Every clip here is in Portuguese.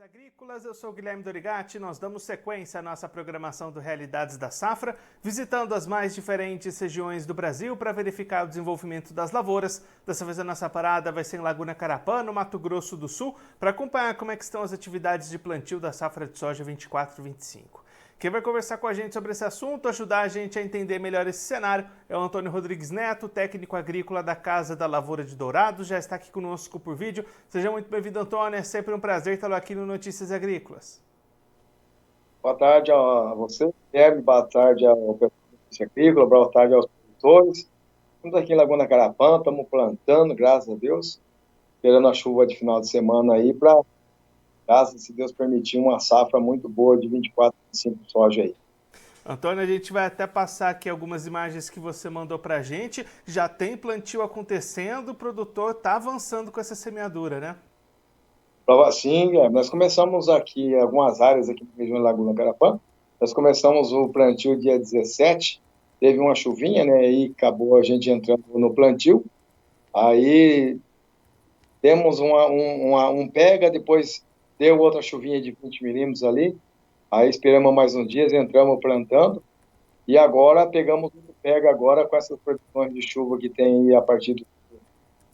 Agrícolas, eu sou o Guilherme Dorigatti. Nós damos sequência à nossa programação do Realidades da Safra, visitando as mais diferentes regiões do Brasil para verificar o desenvolvimento das lavouras. Dessa vez a nossa parada vai ser em Laguna Carapã, no Mato Grosso do Sul, para acompanhar como é que estão as atividades de plantio da safra de soja 24/25. Quem vai conversar com a gente sobre esse assunto, ajudar a gente a entender melhor esse cenário, é o Antônio Rodrigues Neto, técnico agrícola da Casa da Lavoura de Dourados, já está aqui conosco por vídeo. Seja muito bem-vindo, Antônio, é sempre um prazer tê-lo aqui no Notícias Agrícolas. Boa tarde a você, Guilherme, boa tarde ao pessoal da Notícia Agrícola, boa tarde aos produtores. Estamos aqui em Laguna Carapã, estamos plantando, graças a Deus, esperando a chuva de final de semana aí para, graças se Deus permitir, uma safra muito boa de 24/25 soja aí. Antônio, a gente vai até passar aqui algumas imagens que você mandou para a gente. Já tem plantio acontecendo, o produtor está avançando com essa semeadura, né? Sim, Guilherme, nós começamos aqui algumas áreas aqui na região de Laguna Carapã. Nós começamos o plantio dia 17, teve uma chuvinha, né, e acabou a gente entrando no plantio. Aí temos um pega, depois deu outra chuvinha de 20 milímetros ali, aí esperamos mais uns dias, entramos plantando, e agora pegamos o pega agora com essas previsões de chuva que tem aí a partir do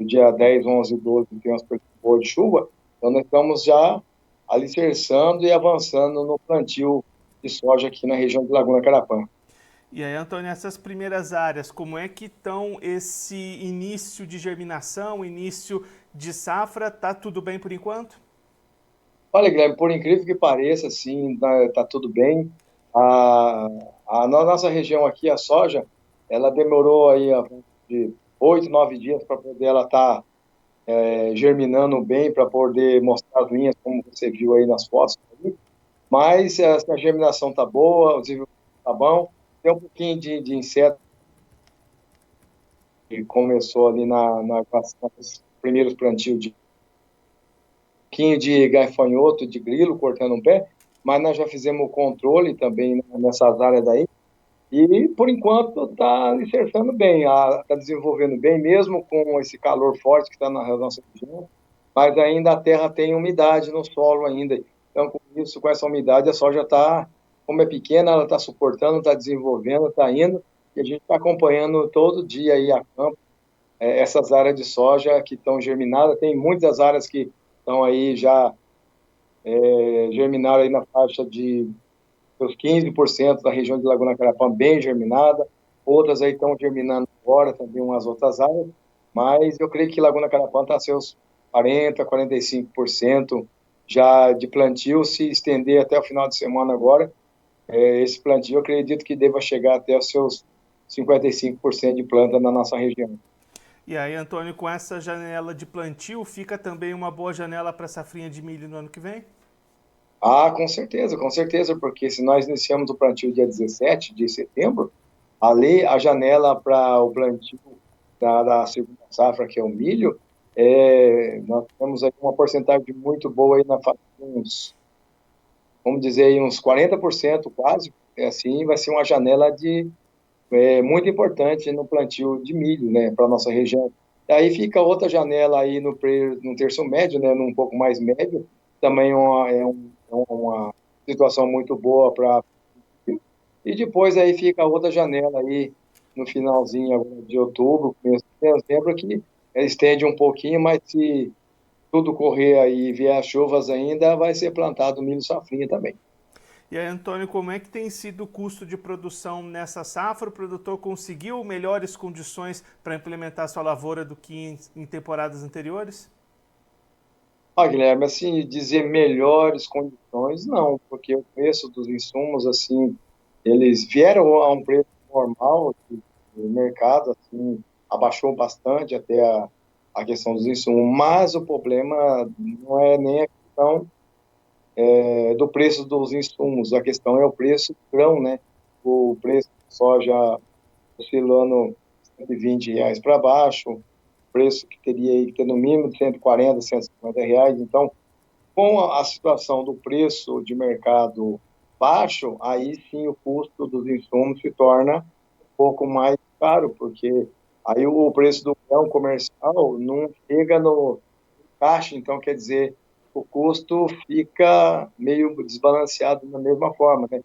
dia 10, 11, 12, tem umas previsões boas de chuva, então nós estamos já alicerçando e avançando no plantio de soja aqui na região de Laguna Carapã. E aí, Antônio, essas primeiras áreas, como é que estão esse início de germinação, início de safra? Tá tudo bem por enquanto? Olha, Guilherme, por incrível que pareça, sim, tá tudo bem. Na nossa região aqui, a soja, ela demorou aí de 8, 9 dias para poder ela estar germinando bem, para poder mostrar as linhas, como você viu aí nas fotos. Mas a germinação tá boa, o desenvolvimento tá bom. Tem um pouquinho de inseto que começou ali nos primeiros plantios de pouquinho de gafanhoto, de grilo cortando um pé, mas nós já fizemos o controle também nessas áreas daí, e por enquanto está alicerçando bem, está desenvolvendo bem, mesmo com esse calor forte que está na nossa região, mas ainda a terra tem umidade no solo ainda, então com isso, com essa umidade, a soja está, como é pequena, ela está suportando, está desenvolvendo, está indo, e a gente está acompanhando todo dia aí a campo, essas áreas de soja que estão germinadas, tem muitas áreas que estão aí já germinaram aí na faixa de seus 15% da região de Laguna Carapã bem germinada, outras aí estão germinando agora, também umas outras áreas, mas eu creio que Laguna Carapã está a seus 40%, 45% já de plantio, se estender até o final de semana agora, esse plantio eu acredito que deva chegar até os seus 55% de planta na nossa região. E aí, Antônio, com essa janela de plantio, fica também uma boa janela para a safrinha de milho no ano que vem? Com certeza, porque se nós iniciamos o plantio dia 17 de setembro, ali a janela para o plantio da segunda safra, que é o milho, nós temos aí uma porcentagem muito boa aí na faixa de uns, vamos dizer aí uns 40% quase, assim, vai ser uma janela muito importante no plantio de milho, né, para a nossa região. E aí fica outra janela aí no terço médio, né, num pouco mais médio, também uma situação muito boa para. E depois aí fica outra janela aí no finalzinho agora de outubro, começo de dezembro, que estende um pouquinho, mas se tudo correr aí e vier as chuvas ainda, vai ser plantado milho safrinha também. E aí, Antônio, como é que tem sido o custo de produção nessa safra? O produtor conseguiu melhores condições para implementar sua lavoura do que em temporadas anteriores? Guilherme, assim, dizer melhores condições, não, porque o preço dos insumos, assim, eles vieram a um preço normal, o mercado, assim, abaixou bastante até a questão dos insumos, mas o problema não é nem a questão do preço dos insumos, a questão é o preço do grão, né? O preço da soja oscilando R$ 120 para baixo, preço que teria que ter no mínimo de R$ 140, R$ 150. Então, com a situação do preço de mercado baixo, aí sim o custo dos insumos se torna um pouco mais caro, porque aí o preço do grão comercial não chega no caixa, então quer dizer, o custo fica meio desbalanceado da mesma forma, né?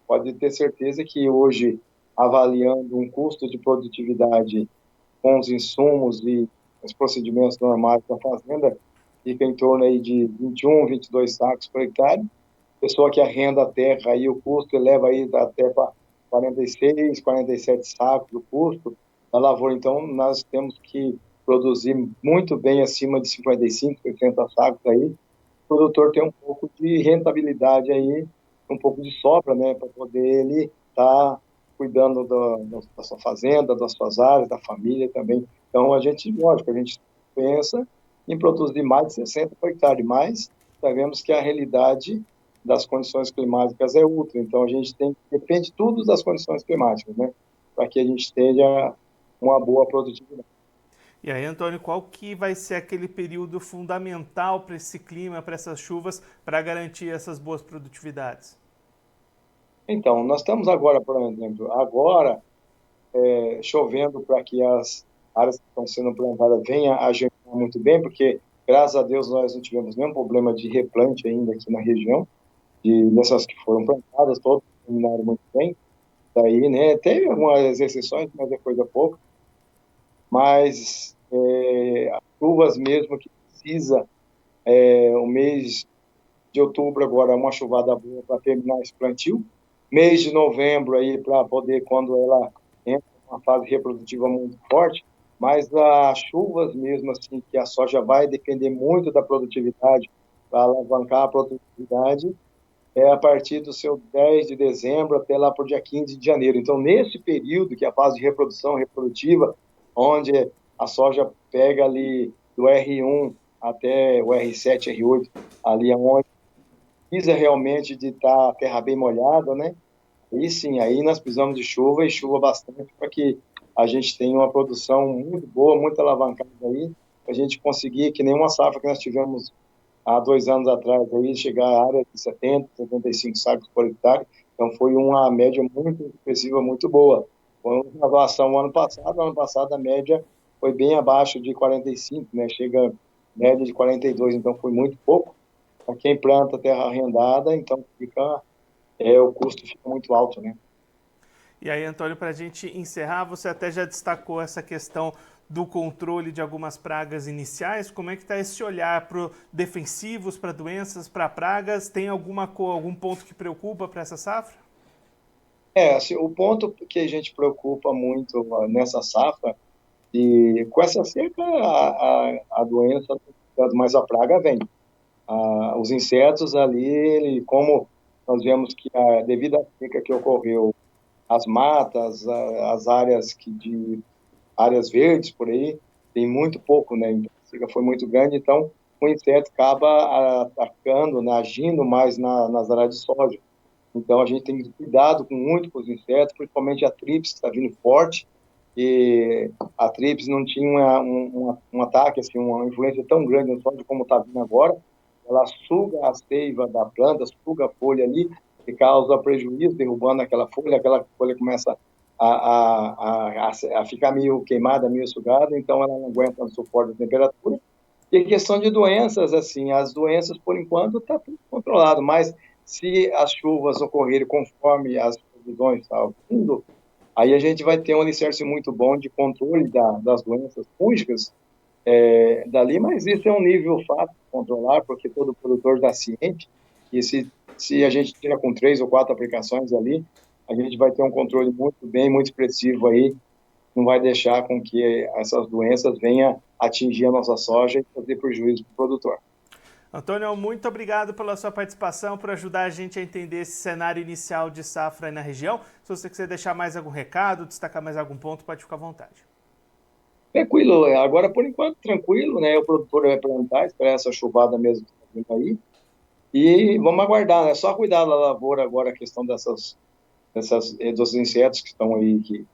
Pode ter certeza que hoje, avaliando um custo de produtividade com os insumos e os procedimentos normais da fazenda, fica em torno aí de 21, 22 sacos por hectare. Pessoa que arrenda a terra, aí o custo eleva aí até para 46, 47 sacos o custo da lavoura. Então, nós temos que produzir muito bem acima de 55, 60 sacos aí. O produtor tem um pouco de rentabilidade aí, um pouco de sobra, né, para poder ele estar cuidando da sua fazenda, das suas áreas, da família também. Então, lógico, a gente pensa em produzir mais de 60 por hectare, mas sabemos que a realidade das condições climáticas é outra. Então, depende tudo das condições climáticas, né, para que a gente tenha uma boa produtividade. E aí, Antônio, qual que vai ser aquele período fundamental para esse clima, para essas chuvas, para garantir essas boas produtividades? Então, nós estamos agora, por exemplo, chovendo para que as áreas que estão sendo plantadas venham a germinar muito bem, porque, graças a Deus, nós não tivemos nenhum problema de replante ainda aqui na região, dessas que foram plantadas, todas terminaram muito bem. Daí, né, teve algumas exceções, mas é coisa pouca. Mas as chuvas mesmo que precisa, o mês de outubro agora é uma chuvada boa para terminar esse plantio. Mês de novembro aí para poder, quando ela entra numa fase reprodutiva muito forte, mas as chuvas mesmo assim, que a soja vai depender muito da produtividade, para alavancar a produtividade, é a partir do seu 10 de dezembro até lá por dia 15 de janeiro. Então, nesse período, que é a fase de reprodução reprodutiva, onde a soja pega ali do R1 até o R7, R8, ali onde precisa realmente de estar a terra bem molhada, né? E sim, aí nós precisamos de chuva e chuva bastante para que a gente tenha uma produção muito boa, muito alavancada aí, para a gente conseguir, que nenhuma safra que nós tivemos há 2 anos atrás, aí, chegar à área de 70, 75 sacos por hectare. Então, foi uma média muito expressiva, muito boa. Com relação ao ano passado a média foi bem abaixo de 45, né? Chega média de 42, então foi muito pouco. Para quem planta terra arrendada, então o custo fica muito alto, né? E aí, Antônio, para a gente encerrar, você até já destacou essa questão do controle de algumas pragas iniciais. Como é que está esse olhar para defensivos, para doenças, para pragas? Tem algum ponto que preocupa para essa safra? Assim, o ponto que a gente preocupa muito nessa safra, e com essa seca, a doença, mas a praga vem. Os insetos ali, como nós vemos que devido à seca que ocorreu, as matas, as áreas verdes por aí, tem muito pouco, né? Então, a seca foi muito grande, então o inseto acaba atacando, né, agindo mais nas áreas de soja. Então a gente tem que ter cuidado muito com os insetos, principalmente a trips, que está vindo forte, e a trips não tinha um ataque, assim, uma influência tão grande no soja como está vindo agora. Ela suga a seiva da planta, suga a folha ali, e causa prejuízo, derrubando aquela folha começa a ficar meio queimada, meio sugada, então ela não aguenta o suporte da temperatura. E a questão de doenças, assim, as doenças, por enquanto, está tudo controlado, mas se as chuvas ocorrerem conforme as previsões estão vindo, aí a gente vai ter um alicerce muito bom de controle das doenças fúngicas dali, mas isso é um nível fácil de controlar, porque todo produtor está ciente, e se a gente tiver com 3 ou 4 aplicações ali, a gente vai ter um controle muito expressivo aí, não vai deixar com que essas doenças venham atingir a nossa soja e fazer prejuízo para o produtor. Antônio, muito obrigado pela sua participação, por ajudar a gente a entender esse cenário inicial de safra aí na região. Se você quiser deixar mais algum recado, destacar mais algum ponto, pode ficar à vontade. Tranquilo, agora por enquanto tranquilo, né? O produtor vai plantar, esperar essa chuvada mesmo que está vindo aí, e vamos aguardar, né? Só cuidar da lavoura agora, a questão dos insetos que estão aí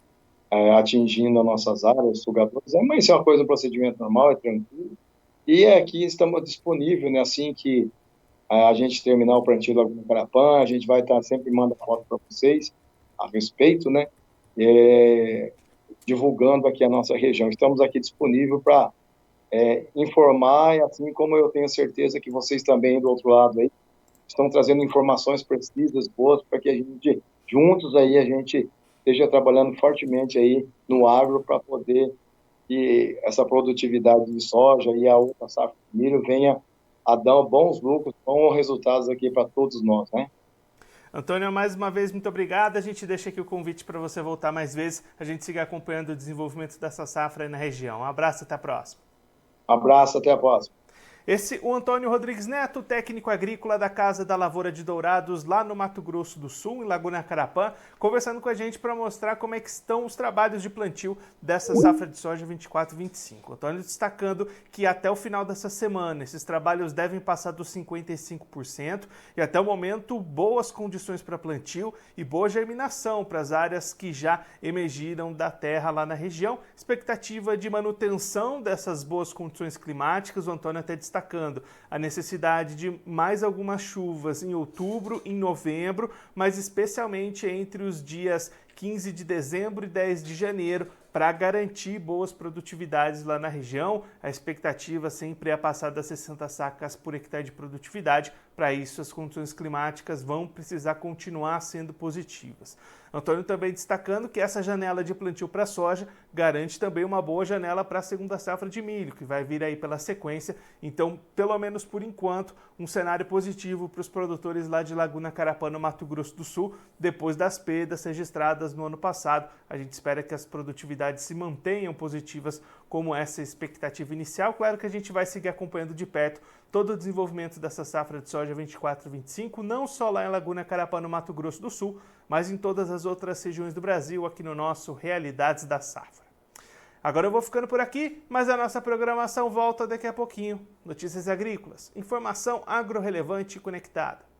atingindo as nossas áreas, sugadores, mas isso é uma coisa, um procedimento normal, é tranquilo. E aqui estamos disponíveis, né? Assim que a gente terminar o plantio da Laguna Carapã, a gente vai estar sempre mandando foto para vocês a respeito, né? Divulgando aqui a nossa região. Estamos aqui disponíveis para informar, assim como eu tenho certeza que vocês também do outro lado aí estão trazendo informações precisas, boas, para que a gente, juntos aí, a gente esteja trabalhando fortemente aí no agro para poder que essa produtividade de soja e a outra safra de milho venha a dar bons lucros, bons resultados aqui para todos nós, né? Antônio, mais uma vez, muito obrigado. A gente deixa aqui o convite para você voltar mais vezes, a gente siga acompanhando o desenvolvimento dessa safra aí na região. Um abraço, até a próxima. Abraço, até a próxima. O Antônio Rodrigues Neto, técnico agrícola da Casa da Lavoura de Dourados, lá no Mato Grosso do Sul, em Laguna Carapã, conversando com a gente para mostrar como é que estão os trabalhos de plantio dessa safra de soja 24/25. Antônio destacando que até o final dessa semana esses trabalhos devem passar dos 55% e até o momento boas condições para plantio e boa germinação para as áreas que já emergiram da terra lá na região. Expectativa de manutenção dessas boas condições climáticas, o Antônio até destacando a necessidade de mais algumas chuvas em outubro, em novembro, mas especialmente entre os dias 15 de dezembro e 10 de janeiro, para garantir boas produtividades lá na região. A expectativa sempre é passar das 60 sacas por hectare de produtividade. Para isso, as condições climáticas vão precisar continuar sendo positivas. Antônio também destacando que essa janela de plantio para soja garante também uma boa janela para a segunda safra de milho, que vai vir aí pela sequência. Então, pelo menos por enquanto, um cenário positivo para os produtores lá de Laguna Carapã, no Mato Grosso do Sul, depois das perdas registradas no ano passado. A gente espera que as produtividades se mantenham positivas como essa expectativa inicial. Claro que a gente vai seguir acompanhando de perto todo o desenvolvimento dessa safra de soja 24/25, não só lá em Laguna Carapã, no Mato Grosso do Sul, mas em todas as outras regiões do Brasil, aqui no nosso Realidades da Safra. Agora eu vou ficando por aqui, mas a nossa programação volta daqui a pouquinho. Notícias agrícolas, informação agro-relevante e conectada.